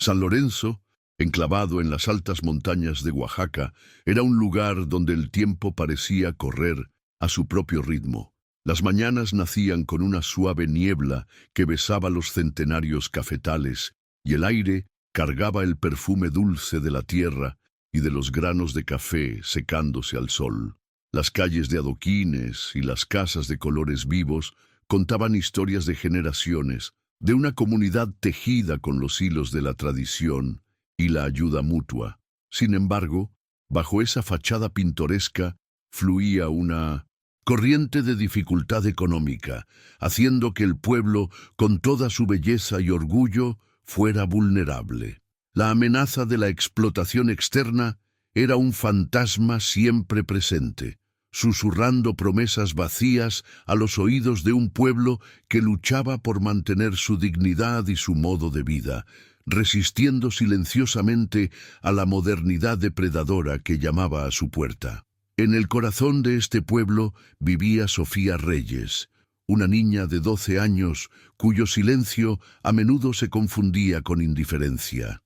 San Lorenzo, enclavado en las altas montañas de Oaxaca, era un lugar donde el tiempo parecía correr a su propio ritmo. Las mañanas nacían con una suave niebla que besaba los centenarios cafetales, y el aire cargaba el perfume dulce de la tierra y de los granos de café secándose al sol. Las calles de adoquines y las casas de colores vivos contaban historias de generaciones, de una comunidad tejida con los hilos de la tradición y la ayuda mutua. Sin embargo, bajo esa fachada pintoresca fluía una corriente de dificultad económica, haciendo que el pueblo, con toda su belleza y orgullo, fuera vulnerable. La amenaza de la explotación externa era un fantasma siempre presente, susurrando promesas vacías a los oídos de un pueblo que luchaba por mantener su dignidad y su modo de vida, resistiendo silenciosamente a la modernidad depredadora que llamaba a su puerta. En el corazón de este pueblo vivía Sofía Reyes, una niña de 12 años cuyo silencio a menudo se confundía con indiferencia.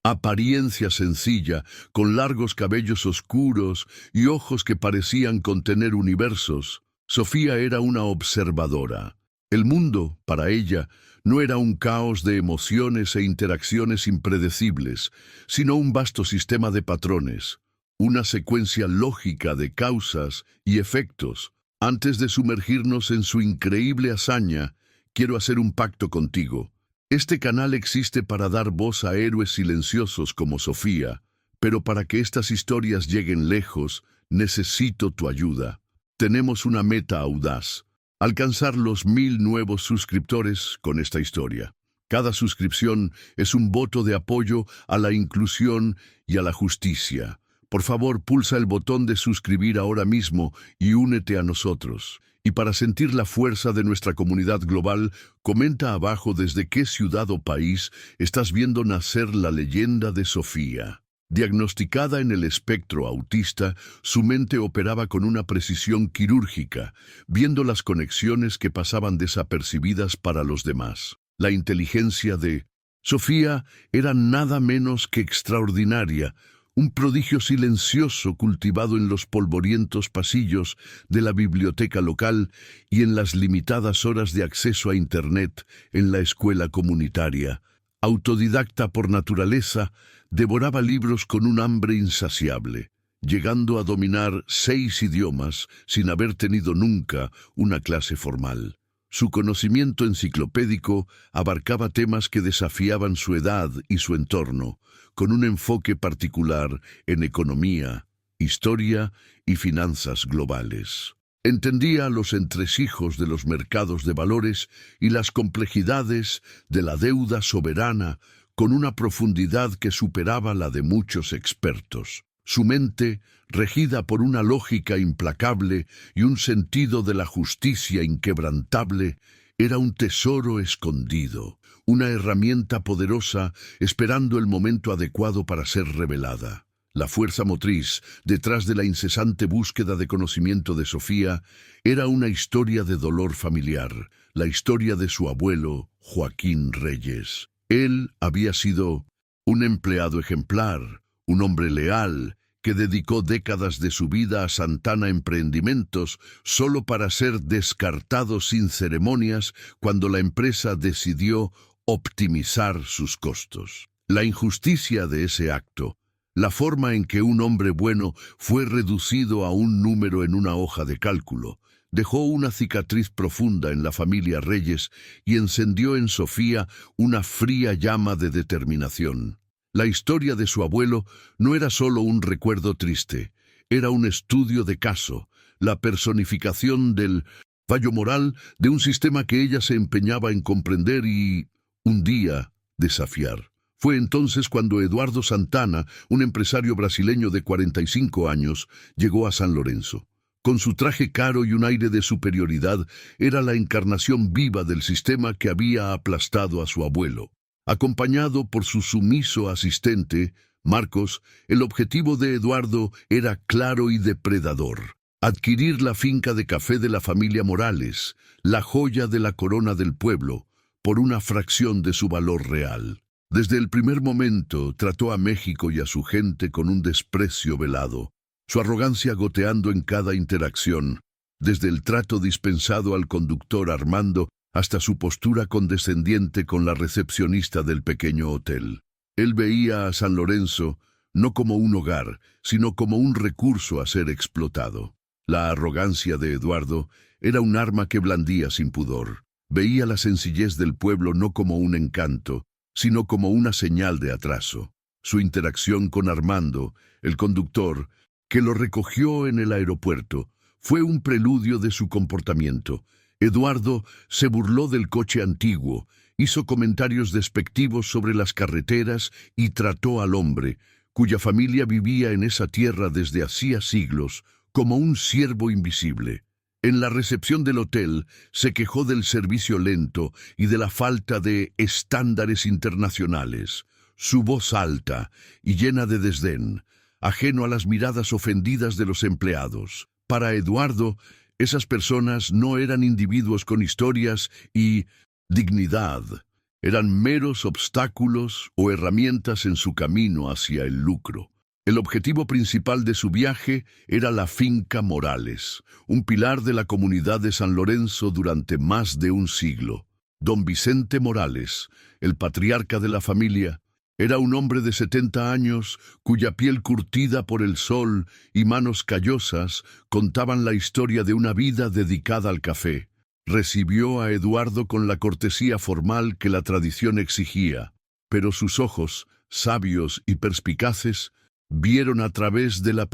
Apariencia sencilla, con largos cabellos oscuros y ojos que parecían contener universos, Sofía era una observadora. El mundo, para ella, no era un caos de emociones e interacciones impredecibles, sino un vasto sistema de patrones, una secuencia lógica de causas y efectos. Antes de sumergirnos en su increíble hazaña, quiero hacer un pacto contigo. Este canal existe para dar voz a héroes silenciosos como Sofía, pero para que estas historias lleguen lejos, necesito tu ayuda. Tenemos una meta audaz: alcanzar los 1000 nuevos suscriptores con esta historia. Cada suscripción es un voto de apoyo a la inclusión y a la justicia. Por favor, pulsa el botón de suscribir ahora mismo y únete a nosotros. Y para sentir la fuerza de nuestra comunidad global, comenta abajo desde qué ciudad o país estás viendo nacer la leyenda de Sofía. Diagnosticada en el espectro autista, su mente operaba con una precisión quirúrgica, viendo las conexiones que pasaban desapercibidas para los demás. La inteligencia de Sofía era nada menos que extraordinaria, un prodigio silencioso cultivado en los polvorientos pasillos de la biblioteca local y en las limitadas horas de acceso a Internet en la escuela comunitaria. Autodidacta por naturaleza, devoraba libros con un hambre insaciable, llegando a dominar 6 idiomas sin haber tenido nunca una clase formal. Su conocimiento enciclopédico abarcaba temas que desafiaban su edad y su entorno, con un enfoque particular en economía, historia y finanzas globales. Entendía los entresijos de los mercados de valores y las complejidades de la deuda soberana con una profundidad que superaba la de muchos expertos. Su mente, regida por una lógica implacable y un sentido de la justicia inquebrantable, era un tesoro escondido, una herramienta poderosa esperando el momento adecuado para ser revelada. La fuerza motriz, detrás de la incesante búsqueda de conocimiento de Sofía, era una historia de dolor familiar, la historia de su abuelo, Joaquín Reyes. Él había sido un empleado ejemplar, un hombre leal, que dedicó décadas de su vida a Santana Emprendimientos solo para ser descartado sin ceremonias cuando la empresa decidió optimizar sus costos. La injusticia de ese acto, la forma en que un hombre bueno fue reducido a un número en una hoja de cálculo, dejó una cicatriz profunda en la familia Reyes y encendió en Sofía una fría llama de determinación. La historia de su abuelo no era solo un recuerdo triste, era un estudio de caso, la personificación del fallo moral de un sistema que ella se empeñaba en comprender y, un día, desafiar. Fue entonces cuando Eduardo Santana, un empresario brasileño de 45 años, llegó a San Lorenzo. Con su traje caro y un aire de superioridad, era la encarnación viva del sistema que había aplastado a su abuelo. Acompañado por su sumiso asistente, Marcos, el objetivo de Eduardo era claro y depredador: adquirir la finca de café de la familia Morales, la joya de la corona del pueblo, por una fracción de su valor real. Desde el primer momento trató a México y a su gente con un desprecio velado, su arrogancia goteando en cada interacción, desde el trato dispensado al conductor Armando hasta su postura condescendiente con la recepcionista del pequeño hotel. Él veía a San Lorenzo no como un hogar, sino como un recurso a ser explotado. La arrogancia de Eduardo era un arma que blandía sin pudor. Veía la sencillez del pueblo no como un encanto, sino como una señal de atraso. Su interacción con Armando, el conductor, que lo recogió en el aeropuerto, fue un preludio de su comportamiento. Eduardo se burló del coche antiguo, hizo comentarios despectivos sobre las carreteras y trató al hombre, cuya familia vivía en esa tierra desde hacía siglos, como un siervo invisible. En la recepción del hotel se quejó del servicio lento y de la falta de estándares internacionales. Su voz alta y llena de desdén, ajeno a las miradas ofendidas de los empleados. Para Eduardo, esas personas no eran individuos con historias y dignidad. Eran meros obstáculos o herramientas en su camino hacia el lucro. El objetivo principal de su viaje era la finca Morales, un pilar de la comunidad de San Lorenzo durante más de un siglo. Don Vicente Morales, el patriarca de la familia, era un hombre de 70 años cuya piel curtida por el sol y manos callosas contaban la historia de una vida dedicada al café. Recibió a Eduardo con la cortesía formal que la tradición exigía, pero sus ojos, sabios y perspicaces, vieron a través de la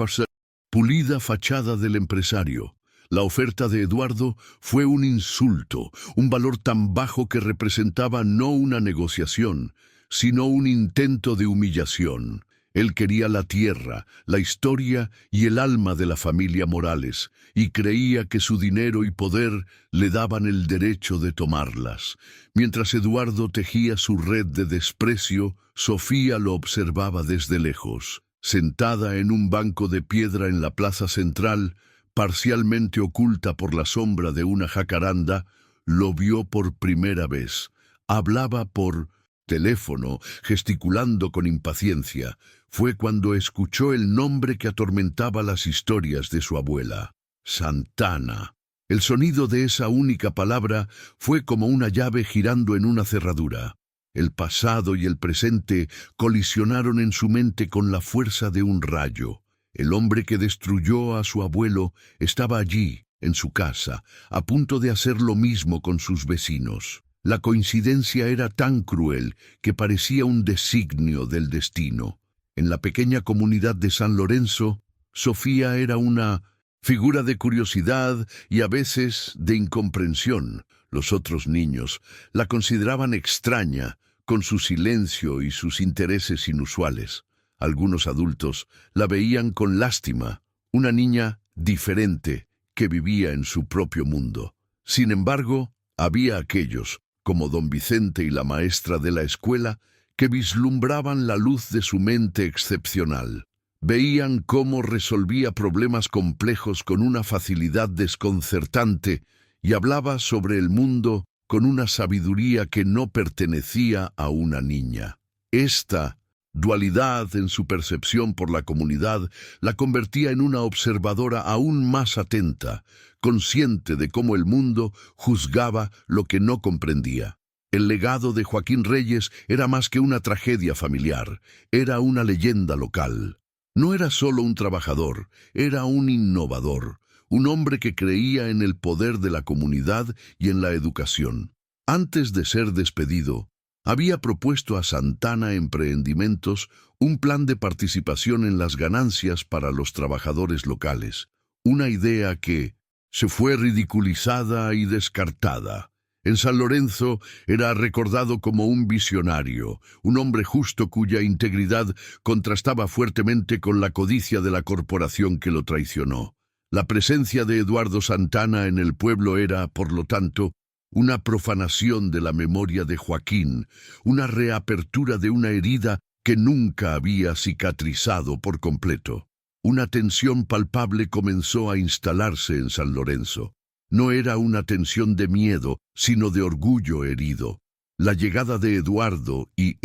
pulida fachada del empresario. La oferta de Eduardo fue un insulto, un valor tan bajo que representaba no una negociación, sino un intento de humillación. Él quería la tierra, la historia y el alma de la familia Morales, y creía que su dinero y poder le daban el derecho de tomarlas. Mientras Eduardo tejía su red de desprecio, Sofía lo observaba desde lejos. Sentada en un banco de piedra en la plaza central, parcialmente oculta por la sombra de una jacaranda, lo vio por primera vez. Hablaba por teléfono, gesticulando con impaciencia. Fue cuando escuchó el nombre que atormentaba las historias de su abuela, Santana. El sonido de esa única palabra fue como una llave girando en una cerradura. El pasado y el presente colisionaron en su mente con la fuerza de un rayo. El hombre que destruyó a su abuelo estaba allí, en su casa, a punto de hacer lo mismo con sus vecinos. La coincidencia era tan cruel que parecía un designio del destino. En la pequeña comunidad de San Lorenzo, Sofía era una figura de curiosidad y a veces de incomprensión. Los otros niños la consideraban extraña, con su silencio y sus intereses inusuales. Algunos adultos la veían con lástima, una niña diferente que vivía en su propio mundo. Sin embargo, había aquellos, como don Vicente y la maestra de la escuela, que vislumbraban la luz de su mente excepcional. Veían cómo resolvía problemas complejos con una facilidad desconcertante y hablaba sobre el mundo con una sabiduría que no pertenecía a una niña. Esta dualidad en su percepción por la comunidad la convertía en una observadora aún más atenta, consciente de cómo el mundo juzgaba lo que no comprendía. El legado de Joaquín Reyes era más que una tragedia familiar, era una leyenda local. No era solo un trabajador, era un innovador, un hombre que creía en el poder de la comunidad y en la educación. Antes de ser despedido, había propuesto a Santana Emprendimientos un plan de participación en las ganancias para los trabajadores locales, una idea que se fue ridiculizada y descartada. En San Lorenzo era recordado como un visionario, un hombre justo cuya integridad contrastaba fuertemente con la codicia de la corporación que lo traicionó. La presencia de Eduardo Santana en el pueblo era, por lo tanto, una profanación de la memoria de Joaquín, una reapertura de una herida que nunca había cicatrizado por completo. Una tensión palpable comenzó a instalarse en San Lorenzo. No era una tensión de miedo, sino de orgullo herido. La llegada de Eduardo y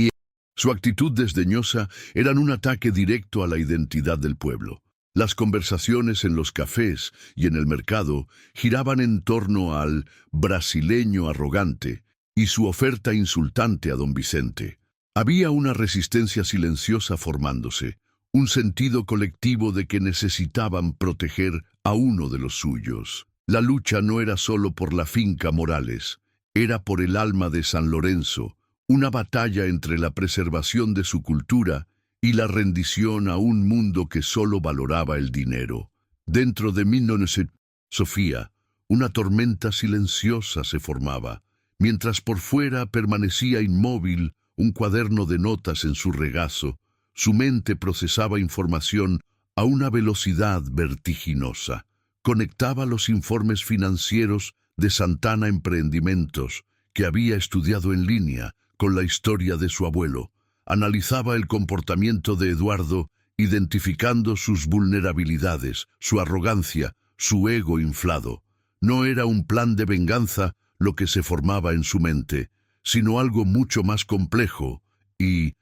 Su actitud desdeñosa eran un ataque directo a la identidad del pueblo. Las conversaciones en los cafés y en el mercado giraban en torno al brasileño arrogante y su oferta insultante a don Vicente. Había una resistencia silenciosa formándose, un sentido colectivo de que necesitaban proteger a uno de los suyos. La lucha no era solo por la finca Morales, era por el alma de San Lorenzo, una batalla entre la preservación de su cultura y la rendición a un mundo que solo valoraba el dinero. Dentro de 1900, Sofía, una tormenta silenciosa se formaba, mientras por fuera permanecía inmóvil un cuaderno de notas en su regazo. Su mente procesaba información a una velocidad vertiginosa. Conectaba los informes financieros de Santana Emprendimientos, que había estudiado en línea, con la historia de su abuelo. Analizaba el comportamiento de Eduardo, identificando sus vulnerabilidades, su arrogancia, su ego inflado. No era un plan de venganza lo que se formaba en su mente, sino algo mucho más complejo y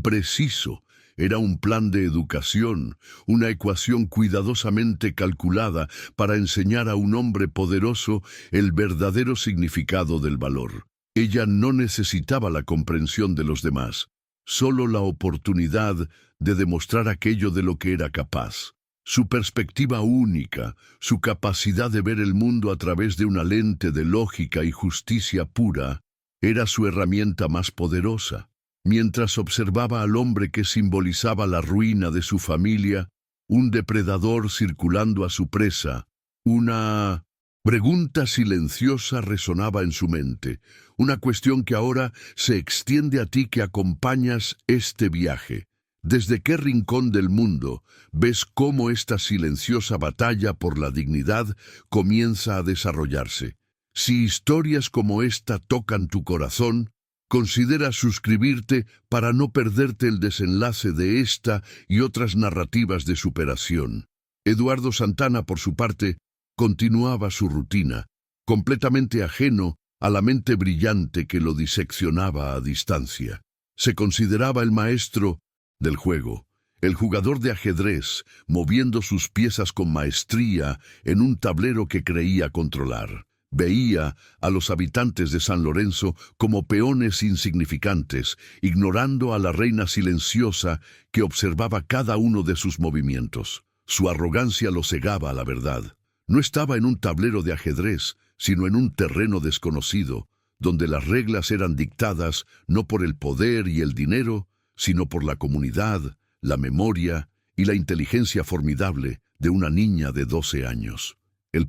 preciso. Era un plan de educación, una ecuación cuidadosamente calculada para enseñar a un hombre poderoso el verdadero significado del valor. Ella no necesitaba la comprensión de los demás, solo la oportunidad de demostrar aquello de lo que era capaz. Su perspectiva única, su capacidad de ver el mundo a través de una lente de lógica y justicia pura, era su herramienta más poderosa. Mientras observaba al hombre que simbolizaba la ruina de su familia, un depredador circulando a su presa, una pregunta silenciosa resonaba en su mente, una cuestión que ahora se extiende a ti que acompañas este viaje. ¿Desde qué rincón del mundo ves cómo esta silenciosa batalla por la dignidad comienza a desarrollarse? Si historias como esta tocan tu corazón, considera suscribirte para no perderte el desenlace de esta y otras narrativas de superación. Eduardo Santana, por su parte, continuaba su rutina, completamente ajeno a la mente brillante que lo diseccionaba a distancia. Se consideraba el maestro del juego, el jugador de ajedrez, moviendo sus piezas con maestría en un tablero que creía controlar. Veía a los habitantes de San Lorenzo como peones insignificantes, ignorando a la reina silenciosa que observaba cada uno de sus movimientos. Su arrogancia lo cegaba a la verdad. No estaba en un tablero de ajedrez, sino en un terreno desconocido, donde las reglas eran dictadas no por el poder y el dinero, sino por la comunidad, la memoria y la inteligencia formidable de una niña de 12 años. El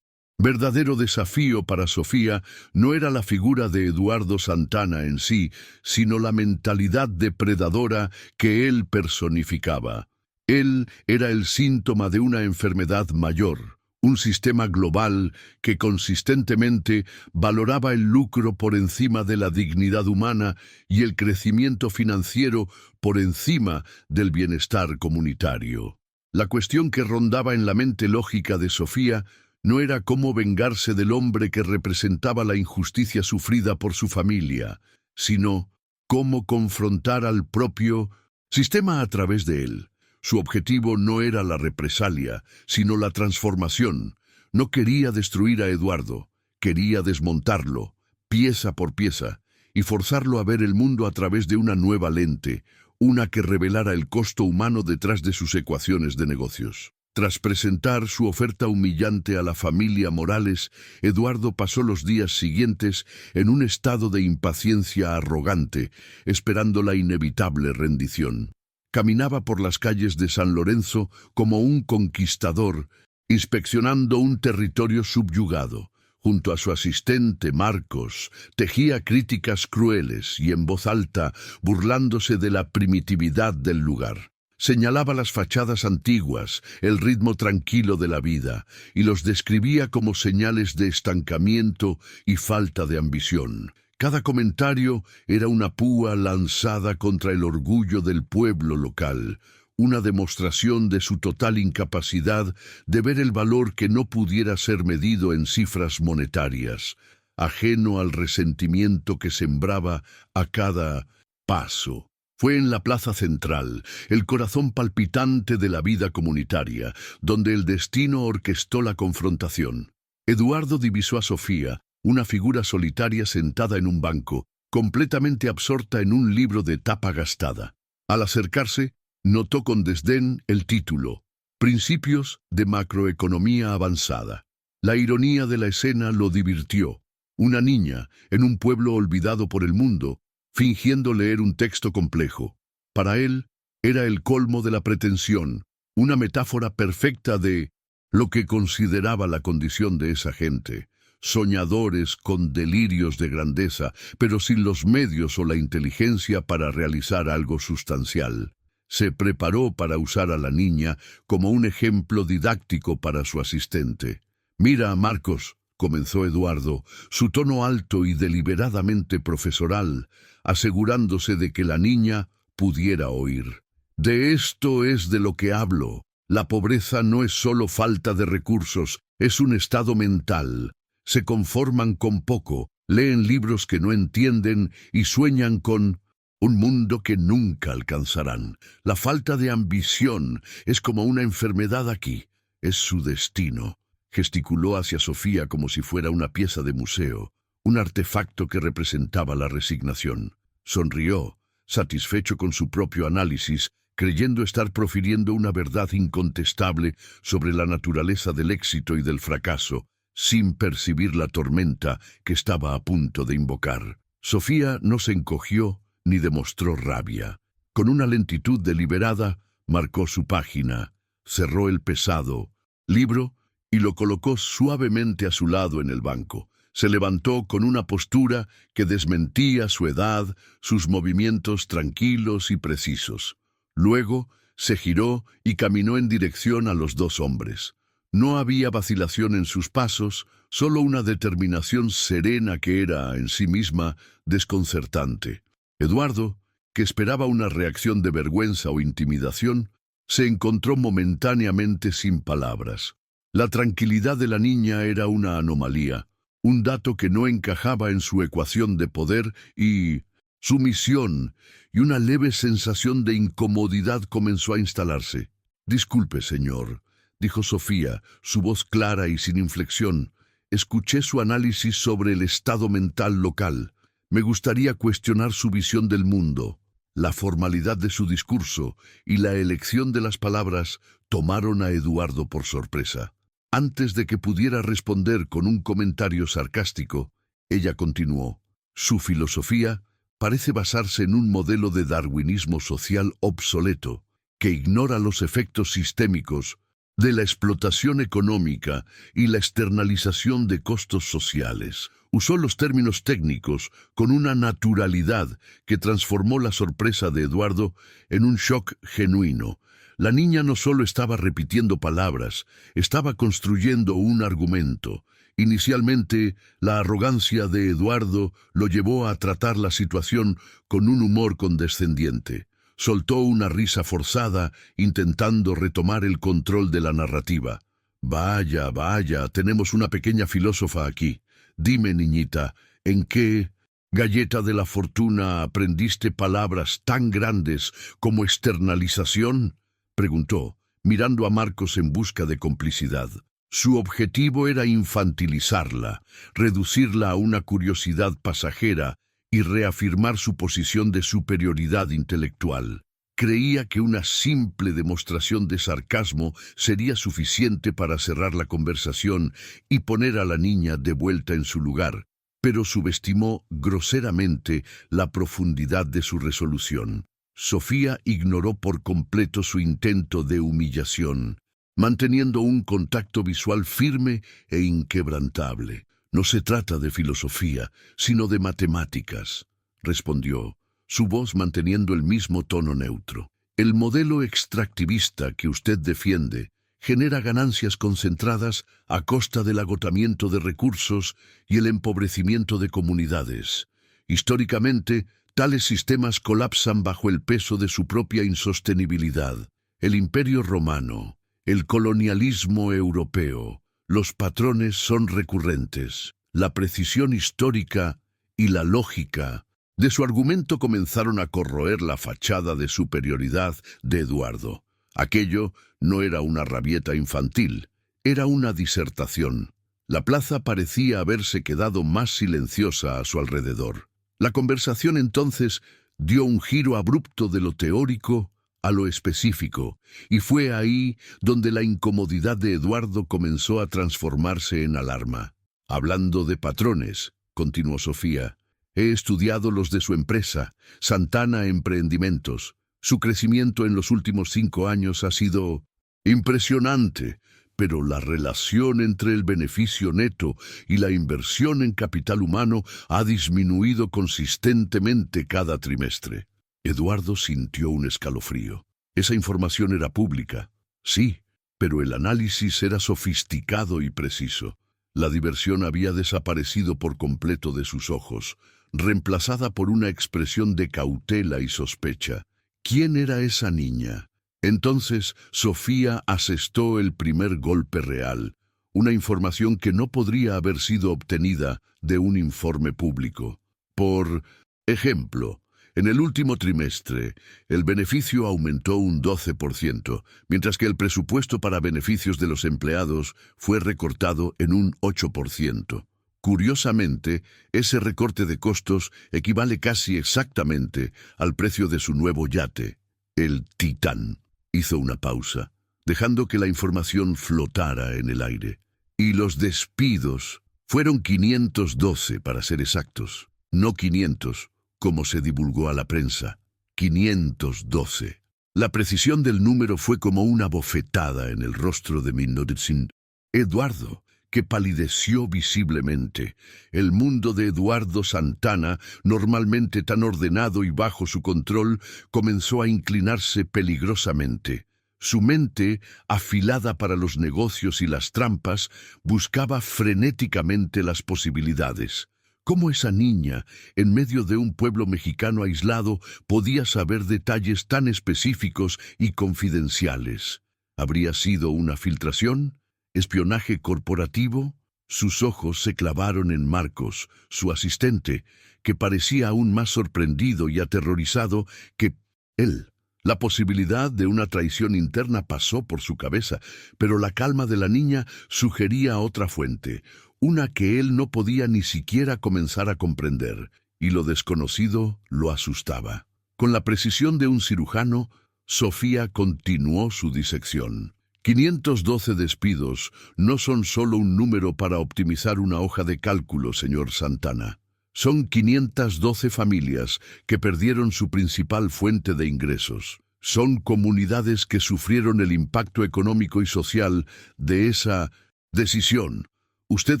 verdadero desafío para Sofía no era la figura de Eduardo Santana en sí, sino la mentalidad depredadora que él personificaba. Él era el síntoma de una enfermedad mayor, un sistema global que consistentemente valoraba el lucro por encima de la dignidad humana y el crecimiento financiero por encima del bienestar comunitario. La cuestión que rondaba en la mente lógica de Sofía no era cómo vengarse del hombre que representaba la injusticia sufrida por su familia, sino cómo confrontar al propio sistema a través de él. Su objetivo no era la represalia, sino la transformación. No quería destruir a Eduardo, quería desmontarlo, pieza por pieza, y forzarlo a ver el mundo a través de una nueva lente, una que revelara el costo humano detrás de sus ecuaciones de negocios. Tras presentar su oferta humillante a la familia Morales, Eduardo pasó los días siguientes en un estado de impaciencia arrogante, esperando la inevitable rendición. Caminaba por las calles de San Lorenzo como un conquistador, inspeccionando un territorio subyugado. Junto a su asistente Marcos, tejía críticas crueles y en voz alta, burlándose de la primitividad del lugar. Señalaba las fachadas antiguas, el ritmo tranquilo de la vida, y los describía como señales de estancamiento y falta de ambición. Cada comentario era una púa lanzada contra el orgullo del pueblo local, una demostración de su total incapacidad de ver el valor que no pudiera ser medido en cifras monetarias, ajeno al resentimiento que sembraba a cada paso. Fue en la plaza central, el corazón palpitante de la vida comunitaria, donde el destino orquestó la confrontación. Eduardo divisó a Sofía, una figura solitaria sentada en un banco, completamente absorta en un libro de tapa gastada. Al acercarse, notó con desdén el título, Principios de Macroeconomía Avanzada. La ironía de la escena lo divirtió. Una niña, en un pueblo olvidado por el mundo, fingiendo leer un texto complejo. Para él, era el colmo de la pretensión, una metáfora perfecta de lo que consideraba la condición de esa gente, soñadores con delirios de grandeza, pero sin los medios o la inteligencia para realizar algo sustancial. Se preparó para usar a la niña como un ejemplo didáctico para su asistente. «Mira, Marcos», comenzó Eduardo, su tono alto y deliberadamente profesoral, asegurándose de que la niña pudiera oír. «De esto es de lo que hablo. La pobreza no es solo falta de recursos, es un estado mental. Se conforman con poco, leen libros que no entienden y sueñan con un mundo que nunca alcanzarán. La falta de ambición es como una enfermedad aquí. Es su destino». Gesticuló hacia Sofía como si fuera una pieza de museo, un artefacto que representaba la resignación. Sonrió, satisfecho con su propio análisis, creyendo estar profiriendo una verdad incontestable sobre la naturaleza del éxito y del fracaso, sin percibir la tormenta que estaba a punto de invocar. Sofía no se encogió ni demostró rabia. Con una lentitud deliberada, marcó su página, cerró el pesado libro y lo colocó suavemente a su lado en el banco. Se levantó con una postura que desmentía su edad, sus movimientos tranquilos y precisos. Luego se giró y caminó en dirección a los dos hombres. No había vacilación en sus pasos, solo una determinación serena que era, en sí misma, desconcertante. Eduardo, que esperaba una reacción de vergüenza o intimidación, se encontró momentáneamente sin palabras. La tranquilidad de la niña era una anomalía, un dato que no encajaba en su ecuación de poder y sumisión, y una leve sensación de incomodidad comenzó a instalarse. «Disculpe, señor», dijo Sofía, su voz clara y sin inflexión. «Escuché su análisis sobre el estado mental local. Me gustaría cuestionar su visión del mundo». La formalidad de su discurso y la elección de las palabras tomaron a Eduardo por sorpresa. Antes de que pudiera responder con un comentario sarcástico, ella continuó. «Su filosofía parece basarse en un modelo de darwinismo social obsoleto, que ignora los efectos sistémicos de la explotación económica y la externalización de costos sociales». Usó los términos técnicos con una naturalidad que transformó la sorpresa de Eduardo en un shock genuino. La niña no solo estaba repitiendo palabras, estaba construyendo un argumento. Inicialmente, la arrogancia de Eduardo lo llevó a tratar la situación con un humor condescendiente. Soltó una risa forzada, intentando retomar el control de la narrativa. «Vaya, vaya, tenemos una pequeña filósofa aquí. Dime, niñita, ¿en qué galleta de la fortuna aprendiste palabras tan grandes como externalización?», preguntó, mirando a Marcos en busca de complicidad. Su objetivo era infantilizarla, reducirla a una curiosidad pasajera y reafirmar su posición de superioridad intelectual. Creía que una simple demostración de sarcasmo sería suficiente para cerrar la conversación y poner a la niña de vuelta en su lugar, pero subestimó groseramente la profundidad de su resolución. Sofía ignoró por completo su intento de humillación, manteniendo un contacto visual firme e inquebrantable. «No se trata de filosofía, sino de matemáticas», respondió, su voz manteniendo el mismo tono neutro. «El modelo extractivista que usted defiende genera ganancias concentradas a costa del agotamiento de recursos y el empobrecimiento de comunidades. Históricamente, tales sistemas colapsan bajo el peso de su propia insostenibilidad. El Imperio Romano, el colonialismo europeo, los patrones son recurrentes. La precisión histórica y la lógica De su argumento comenzaron a corroer la fachada de superioridad de Eduardo. Aquello no era una rabieta infantil, era una disertación. La plaza parecía haberse quedado más silenciosa a su alrededor. La conversación entonces dio un giro abrupto de lo teórico a lo específico, y fue ahí donde la incomodidad de Eduardo comenzó a transformarse en alarma. Hablando de patrones, continuó Sofía, he estudiado los de su empresa, Santana Emprendimientos. Su crecimiento en los últimos 5 años ha sido impresionante, pero la relación entre el beneficio neto y la inversión en capital humano ha disminuido consistentemente cada trimestre. Eduardo sintió un escalofrío. Esa información era pública, sí, pero el análisis era sofisticado y preciso. La diversión había desaparecido por completo de sus ojos, reemplazada por una expresión de cautela y sospecha. ¿Quién era esa niña? Entonces Sofía asestó el primer golpe real, una información que no podría haber sido obtenida de un informe público. Por ejemplo, en el último trimestre, el beneficio aumentó un 12%, mientras que el presupuesto para beneficios de los empleados fue recortado en un 8%. Curiosamente, ese recorte de costos equivale casi exactamente al precio de su nuevo yate, el Titán. Hizo una pausa, dejando que la información flotara en el aire. Y los despidos fueron 512 para ser exactos, no 500, como se divulgó a la prensa. 512. La precisión del número fue como una bofetada en el rostro de Minoritsin. Eduardo, que palideció visiblemente. El mundo de Eduardo Santana, normalmente tan ordenado y bajo su control, comenzó a inclinarse peligrosamente. Su mente, afilada para los negocios y las trampas, buscaba frenéticamente las posibilidades. ¿Cómo esa niña, en medio de un pueblo mexicano aislado, podía saber detalles tan específicos y confidenciales? ¿Habría sido una filtración? ¿Espionaje corporativo? Sus ojos se clavaron en Marcos, su asistente, que parecía aún más sorprendido y aterrorizado que él. La posibilidad de una traición interna pasó por su cabeza, pero la calma de la niña sugería otra fuente, una que él no podía ni siquiera comenzar a comprender, y lo desconocido lo asustaba. Con la precisión de un cirujano, Sofía continuó su disección. 512 despidos no son solo un número para optimizar una hoja de cálculo, señor Santana. Son 512 familias que perdieron su principal fuente de ingresos. Son comunidades que sufrieron el impacto económico y social de esa decisión. Usted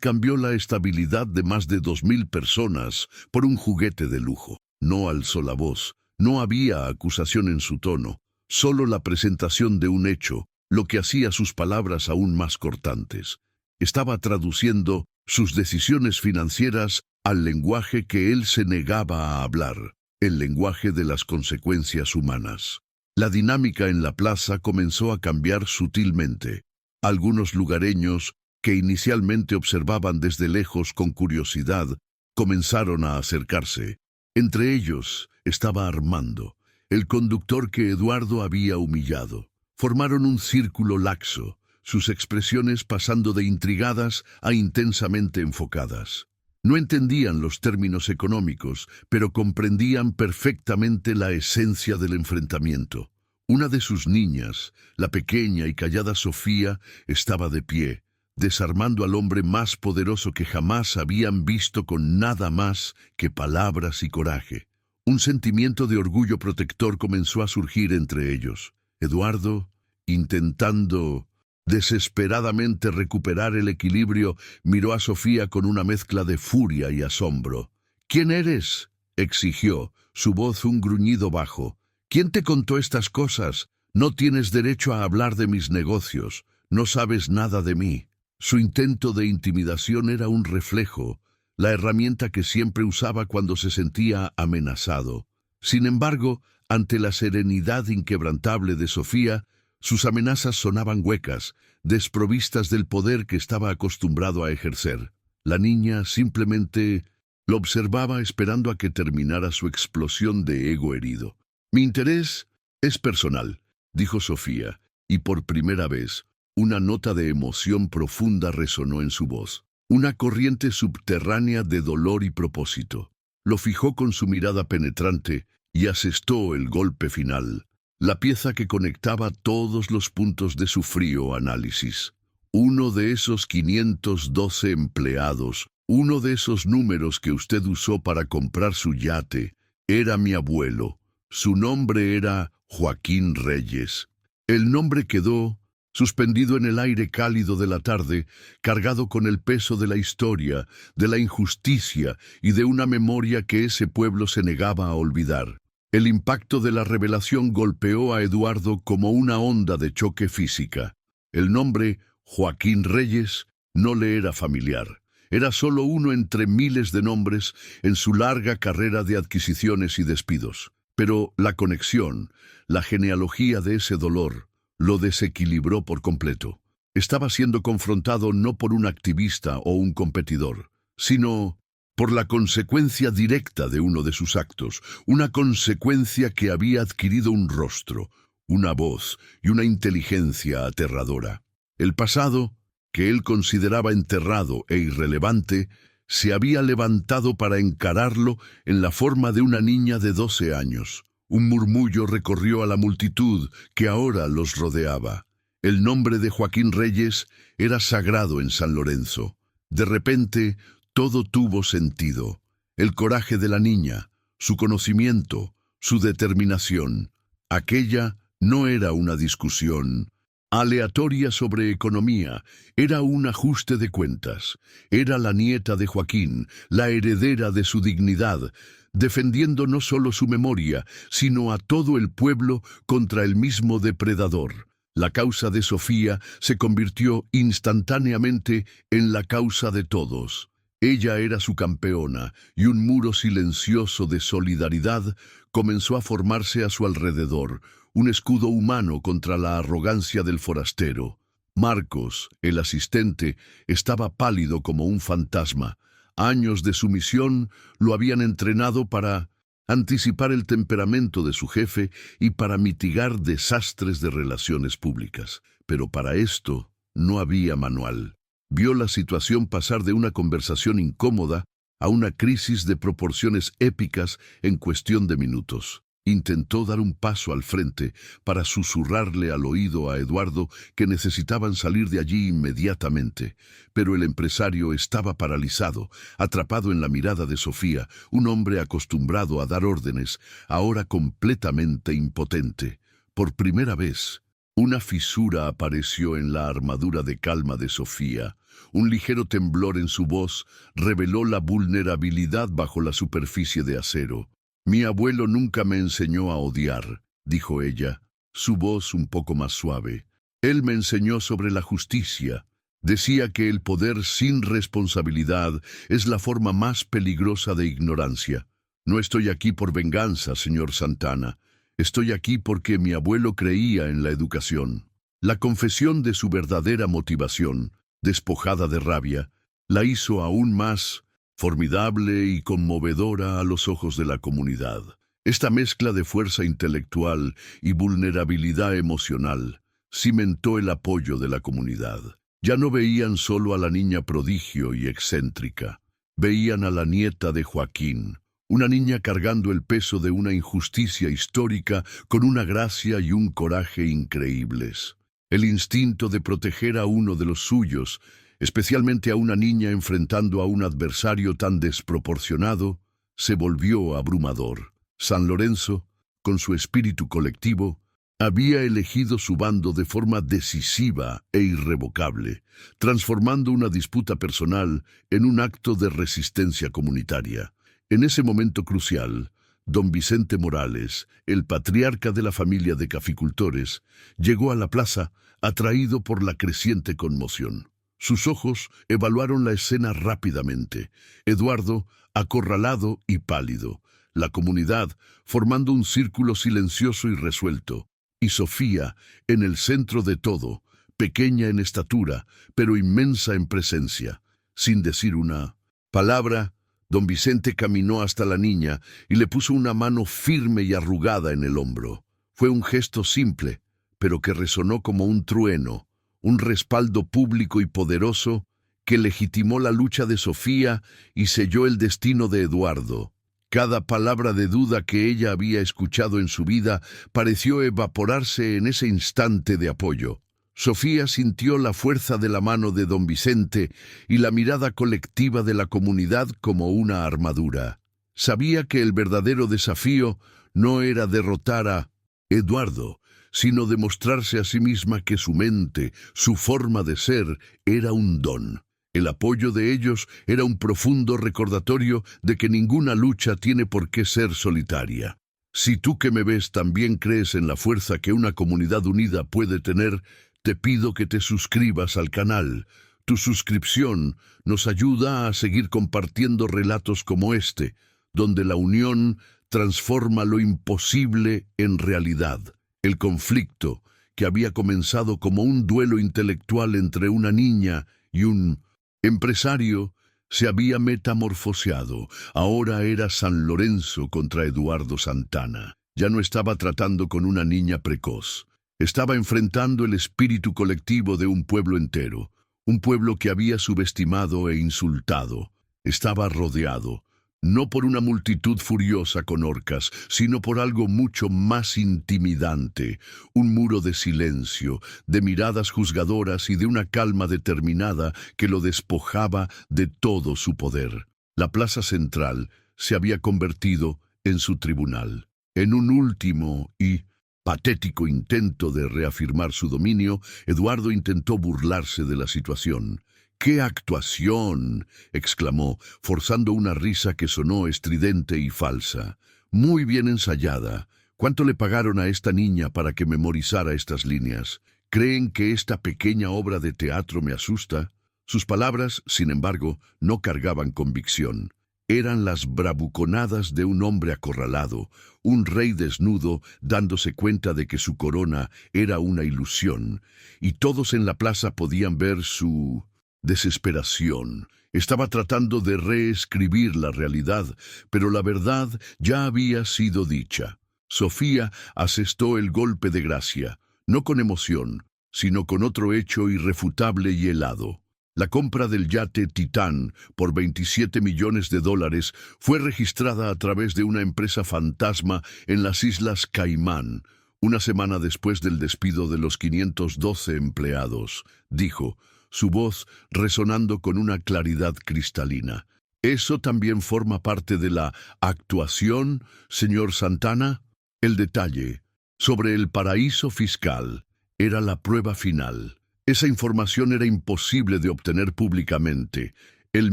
cambió la estabilidad de más de 2.000 personas por un juguete de lujo. No alzó la voz, no había acusación en su tono, solo la presentación de un hecho, lo que hacía sus palabras aún más cortantes. Estaba traduciendo sus decisiones financieras al lenguaje que él se negaba a hablar, el lenguaje de las consecuencias humanas. La dinámica en la plaza comenzó a cambiar sutilmente. Algunos lugareños, que inicialmente observaban desde lejos con curiosidad, comenzaron a acercarse. Entre ellos estaba Armando, el conductor que Eduardo había humillado. Formaron un círculo laxo, sus expresiones pasando de intrigadas a intensamente enfocadas. No entendían los términos económicos, pero comprendían perfectamente la esencia del enfrentamiento. Una de sus niñas, la pequeña y callada Sofía, estaba de pie, desarmando al hombre más poderoso que jamás habían visto con nada más que palabras y coraje. Un sentimiento de orgullo protector comenzó a surgir entre ellos. Eduardo, intentando desesperadamente recuperar el equilibrio, miró a Sofía con una mezcla de furia y asombro. «¿Quién eres?», exigió, su voz un gruñido bajo. «¿Quién te contó estas cosas? No tienes derecho a hablar de mis negocios. No sabes nada de mí». Su intento de intimidación era un reflejo, la herramienta que siempre usaba cuando se sentía amenazado. Sin embargo, ante la serenidad inquebrantable de Sofía, sus amenazas sonaban huecas, desprovistas del poder que estaba acostumbrado a ejercer. La niña simplemente Lo observaba esperando a que terminara su explosión de ego herido. Mi interés es personal, dijo Sofía, y por primera vez, una nota de emoción profunda resonó en su voz. Una corriente subterránea de dolor y propósito. Lo fijó con su mirada penetrante y asestó el golpe final, la pieza que conectaba todos los puntos de su frío análisis. Uno de esos 512 empleados, uno de esos números que usted usó para comprar su yate, era mi abuelo. Su nombre era Joaquín Reyes. El nombre quedó suspendido en el aire cálido de la tarde, cargado con el peso de la historia, de la injusticia y de una memoria que ese pueblo se negaba a olvidar. El impacto de la revelación golpeó a Eduardo como una onda de choque física. El nombre Joaquín Reyes no le era familiar. Era solo uno entre miles de nombres en su larga carrera de adquisiciones y despidos. Pero la conexión, la genealogía de ese dolor, lo desequilibró por completo. Estaba siendo confrontado no por un activista o un competidor, sino por la consecuencia directa de uno de sus actos, una consecuencia que había adquirido un rostro, una voz y una inteligencia aterradora. El pasado, que él consideraba enterrado e irrelevante, se había levantado para encararlo en la forma de una niña de 12 años. Un murmullo recorrió a la multitud que ahora los rodeaba. El nombre de Joaquín Reyes era sagrado en San Lorenzo. De repente, todo tuvo sentido. El coraje de la niña, su conocimiento, su determinación. Aquella no era una discusión aleatoria sobre economía, era un ajuste de cuentas. Era la nieta de Joaquín, la heredera de su dignidad, defendiendo no solo su memoria, sino a todo el pueblo contra el mismo depredador. La causa de Sofía se convirtió instantáneamente en la causa de todos. Ella era su campeona, y un muro silencioso de solidaridad comenzó a formarse a su alrededor, un escudo humano contra la arrogancia del forastero. Marcos, el asistente, estaba pálido como un fantasma. Años de sumisión lo habían entrenado para anticipar el temperamento de su jefe y para mitigar desastres de relaciones públicas. Pero para esto no había manual. Vio la situación pasar de una conversación incómoda a una crisis de proporciones épicas en cuestión de minutos. Intentó dar un paso al frente para susurrarle al oído a Eduardo que necesitaban salir de allí inmediatamente, pero el empresario estaba paralizado, atrapado en la mirada de Sofía, un hombre acostumbrado a dar órdenes, ahora completamente impotente. Por primera vez, una fisura apareció en la armadura de calma de Sofía. Un ligero temblor en su voz reveló la vulnerabilidad bajo la superficie de acero. «Mi abuelo nunca me enseñó a odiar», dijo ella, su voz un poco más suave. «Él me enseñó sobre la justicia. Decía que el poder sin responsabilidad es la forma más peligrosa de ignorancia. No estoy aquí por venganza, señor Santana. Estoy aquí porque mi abuelo creía en la educación». La confesión de su verdadera motivación, despojada de rabia, la hizo aún más formidable y conmovedora a los ojos de la comunidad. Esta mezcla de fuerza intelectual y vulnerabilidad emocional cimentó el apoyo de la comunidad. Ya no veían solo a la niña prodigio y excéntrica, veían a la nieta de Joaquín, una niña cargando el peso de una injusticia histórica con una gracia y un coraje increíbles. El instinto de proteger a uno de los suyos, especialmente a una niña enfrentando a un adversario tan desproporcionado, se volvió abrumador. San Lorenzo, con su espíritu colectivo, había elegido su bando de forma decisiva e irrevocable, transformando una disputa personal en un acto de resistencia comunitaria. En ese momento crucial, don Vicente Morales, el patriarca de la familia de caficultores, llegó a la plaza atraído por la creciente conmoción. Sus ojos evaluaron la escena rápidamente. Eduardo, acorralado y pálido. La comunidad, formando un círculo silencioso y resuelto. Y Sofía, en el centro de todo, pequeña en estatura, pero inmensa en presencia. Sin decir una palabra, Don Vicente caminó hasta la niña y le puso una mano firme y arrugada en el hombro. Fue un gesto simple, pero que resonó como un trueno, un respaldo público y poderoso que legitimó la lucha de Sofía y selló el destino de Eduardo. Cada palabra de duda que ella había escuchado en su vida pareció evaporarse en ese instante de apoyo. Sofía sintió la fuerza de la mano de don Vicente y la mirada colectiva de la comunidad como una armadura. Sabía que el verdadero desafío no era derrotar a Eduardo, sino demostrarse a sí misma que su mente, su forma de ser, era un don. El apoyo de ellos era un profundo recordatorio de que ninguna lucha tiene por qué ser solitaria. Si tú que me ves también crees en la fuerza que una comunidad unida puede tener, te pido que te suscribas al canal. Tu suscripción nos ayuda a seguir compartiendo relatos como este, donde la unión transforma lo imposible en realidad. El conflicto, que había comenzado como un duelo intelectual entre una niña y un empresario, se había metamorfoseado. Ahora era San Lorenzo contra Eduardo Santana. Ya no estaba tratando con una niña precoz. Estaba enfrentando el espíritu colectivo de un pueblo entero, un pueblo que había subestimado e insultado. Estaba rodeado, no por una multitud furiosa con horcas, sino por algo mucho más intimidante, un muro de silencio, de miradas juzgadoras y de una calma determinada que lo despojaba de todo su poder. La plaza central se había convertido en su tribunal. En un último y patético intento de reafirmar su dominio, Eduardo intentó burlarse de la situación. ¡Qué actuación!, exclamó, forzando una risa que sonó estridente y falsa. Muy bien ensayada. ¿Cuánto le pagaron a esta niña para que memorizara estas líneas? ¿Creen que esta pequeña obra de teatro me asusta? Sus palabras, sin embargo, no cargaban convicción. Eran las bravuconadas de un hombre acorralado, un rey desnudo dándose cuenta de que su corona era una ilusión, y todos en la plaza podían ver su desesperación. Estaba tratando de reescribir la realidad, pero la verdad ya había sido dicha. Sofía asestó el golpe de gracia, no con emoción, sino con otro hecho irrefutable y helado. La compra del yate Titán por $27 millones fue registrada a través de una empresa fantasma en las Islas Caimán, una semana después del despido de los 512 empleados, dijo, su voz resonando con una claridad cristalina. ¿Eso también forma parte de la actuación, señor Santana? El detalle sobre el paraíso fiscal era la prueba final. Esa información era imposible de obtener públicamente. El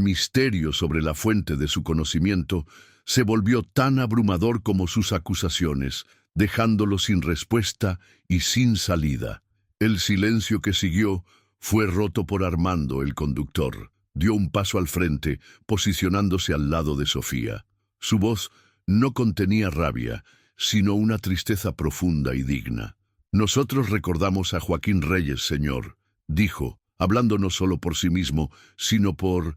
misterio sobre la fuente de su conocimiento se volvió tan abrumador como sus acusaciones, dejándolo sin respuesta y sin salida. El silencio que siguió fue roto por Armando, el conductor. Dio un paso al frente, posicionándose al lado de Sofía. Su voz no contenía rabia, sino una tristeza profunda y digna. Nosotros recordamos a Joaquín Reyes, señor, dijo, hablando no solo por sí mismo, sino por